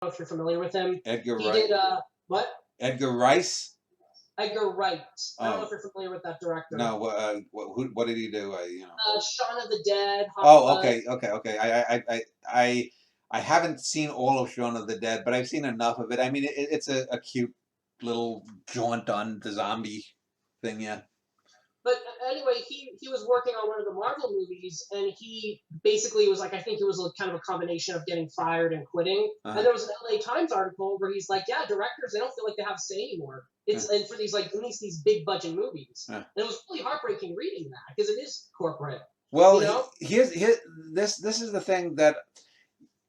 know if you're familiar with him. Edgar He Wright. did what? Edgar Rice. Edgar Wright. I don't know if Oh you're familiar with that director. no. What did he do? Shaun of the Dead, Hot Oh, Fuzz. okay. I haven't seen all of Shaun of the Dead, but I've seen enough of it. I mean, it's a cute little jaunt on the zombie thing. Yeah. But anyway, he was working on one of the Marvel movies, and he basically was like, I think it was kind of a combination of getting fired and quitting. And Uh-huh. there was an LA Times article where he's like, yeah, directors, they don't feel like they have a say anymore. Yeah. It's and for these like at least these big budget movies. Yeah. And it was really heartbreaking reading that because it is corporate. Well, You know? here's this is the thing that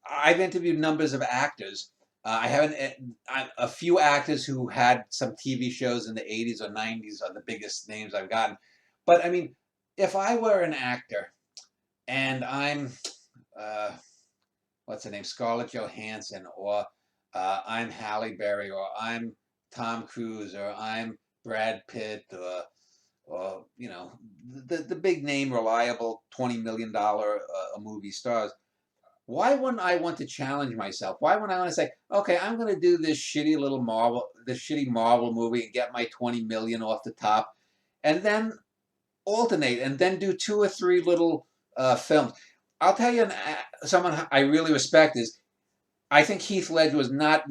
I've interviewed numbers of actors. I haven't a few actors who had some TV shows in the 80s or 90s are the biggest names I've gotten. But I mean, if I were an actor and I'm uh, what's her name, Scarlett Johansson, or I'm Halle Berry, or I'm Tom Cruise, or I'm Brad Pitt, or the big name, reliable $20 million a movie stars. Why wouldn't I want to challenge myself? Why wouldn't I want to say, okay, I'm going to do this shitty Marvel movie and get my 20 million off the top, and then alternate, and then do two or three little films. I'll tell you, someone I really respect is, I think Heath Ledger was not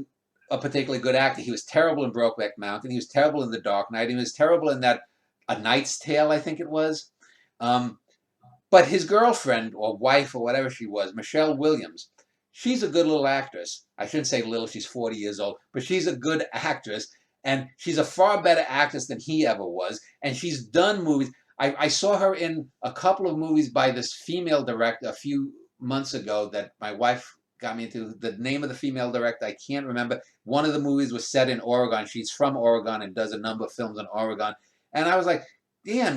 a particularly good actor. He was terrible in Brokeback Mountain. He was terrible in The Dark Knight. He was terrible in that A Knight's Tale, I think it was. Um, but his girlfriend or wife or whatever she was, Michelle Williams, she's a good little actress. I shouldn't say little, she's 40 years old, but she's a good actress. And she's a far better actress than he ever was. And she's done movies. I saw her in a couple of movies by this female director a few months ago that my wife got me into. The name of the female director, I can't remember. One of the movies was set in Oregon. She's from Oregon and does a number of films in Oregon. And I was like, damn,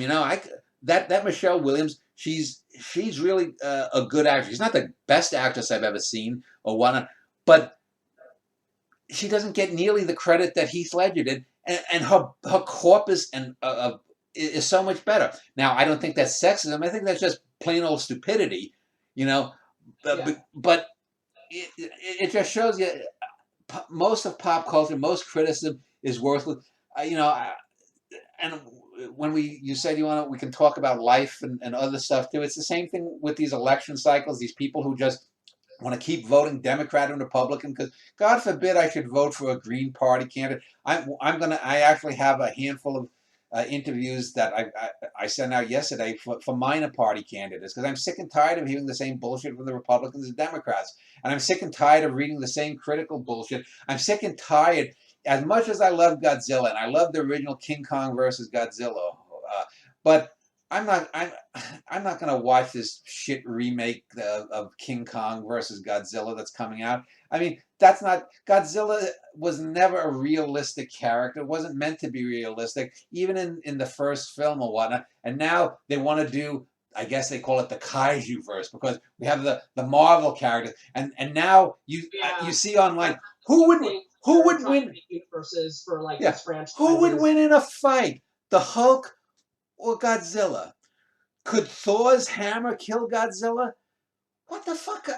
that Michelle Williams, she's really a good actress. She's not the best actress I've ever seen or whatnot, but she doesn't get nearly the credit that Heath Ledger did, and her corpus and is so much better. Now, I don't think that's sexism. I think that's just plain old stupidity, you know. Yeah. But it just shows you most of pop culture, most criticism is worthless. And when you said we can talk about life and other stuff too. It's the same thing with these election cycles. These people who just want to keep voting Democrat and Republican because God forbid I should vote for a Green Party candidate. I actually have a handful of interviews that I sent out yesterday for minor party candidates because I'm sick and tired of hearing the same bullshit from the Republicans and Democrats, and I'm sick and tired of reading the same critical bullshit. I'm sick and tired. As much as I love Godzilla and I love the original King Kong versus Godzilla, but I'm not gonna watch this shit remake of King Kong versus Godzilla that's coming out. I mean, that's not Godzilla was never a realistic character. It wasn't meant to be realistic, even in the first film or whatnot. And now they want to do, I guess they call it the kaiju verse because we have the Marvel characters, and now you see online who would win Universes for like yeah this franchise. who would win in a fight, the Hulk or Godzilla? Could Thor's hammer kill Godzilla? What the fuck?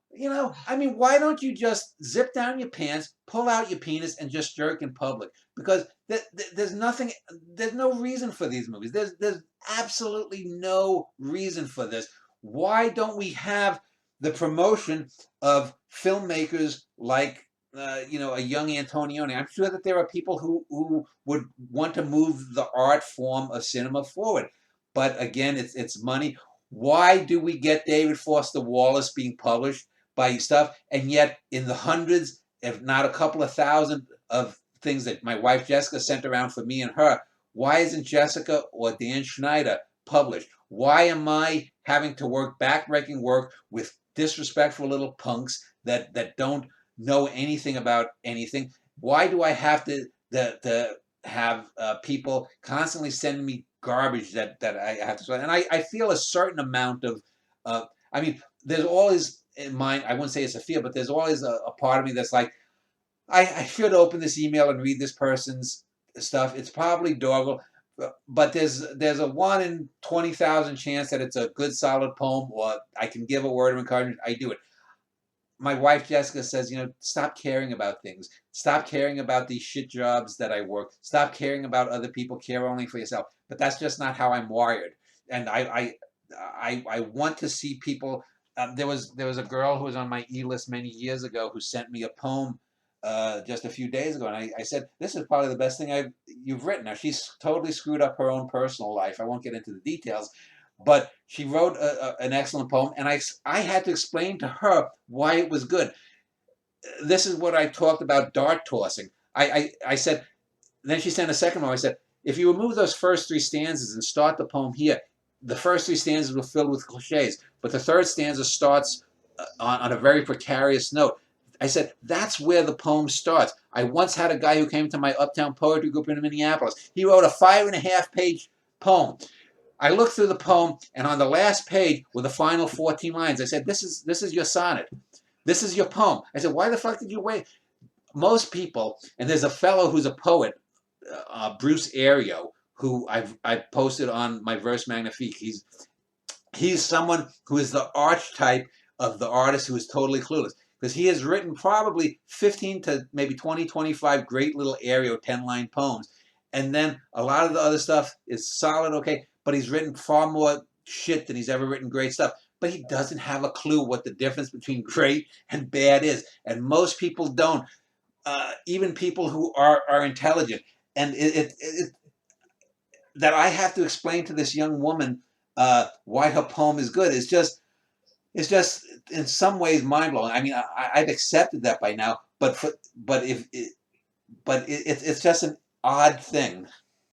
Why don't you just zip down your pants, pull out your penis, and just jerk in public? Because there's no reason for these movies. There's absolutely no reason for this. Why don't we have the promotion of filmmakers like a young Antonioni? I'm sure that there are people who would want to move the art form of cinema forward. But again, it's money. Why do we get David Foster Wallace being published by stuff, and yet in the hundreds, if not a couple of thousand of things that my wife Jessica sent around for me and her, why isn't Jessica or Dan Schneider published? Why am I having to work backbreaking work with disrespectful little punks that don't know anything about anything? Why do I have to have people constantly sending me garbage that I have to spend? And I feel a certain amount of, there's always in mind, I wouldn't say it's a fear, but there's always a part of me that's like, I should open this email and read this person's stuff. It's probably adorable, but there's a 1 in 20,000 chance that it's a good solid poem or I can give a word of encouragement. I do it. my wife Jessica says, stop caring about things. Stop caring about these shit jobs that I work. Stop caring about other people. Care only for yourself. But that's just not how I'm wired. And I want to see people. There was a girl who was on my e-list many years ago who sent me a poem just a few days ago, and I said, "This is probably the best thing you've written." Now she's totally screwed up her own personal life. I won't get into the details, but she wrote an excellent poem, and I had to explain to her why it was good. This is what I talked about dart tossing. I said, then she sent a second one. I said, if you remove those first three stanzas and start the poem here, the first three stanzas were filled with cliches, but the third stanza starts on a very precarious note. I said, that's where the poem starts. I once had a guy who came to my Uptown Poetry Group in Minneapolis. He wrote a 5.5-page poem. I looked through the poem, and on the last page were the final 14 lines. I said, this is your sonnet. This is your poem. I said, why the fuck did you wait? Most people, and there's a fellow who's a poet, Bruce Ario, who I've posted on my Verse Magnifique. He's someone who is the archetype of the artist who is totally clueless, because he has written probably 15 to maybe 20, 25 great little Ario 10-line poems, and then a lot of the other stuff is solid, okay, but he's written far more shit than he's ever written great stuff. But he doesn't have a clue what the difference between great and bad is, and most people don't. Even people who are intelligent, and that I have to explain to this young woman why her poem is good. It's just in some ways mind blowing. I mean, I've accepted that by now, but it's just an odd thing.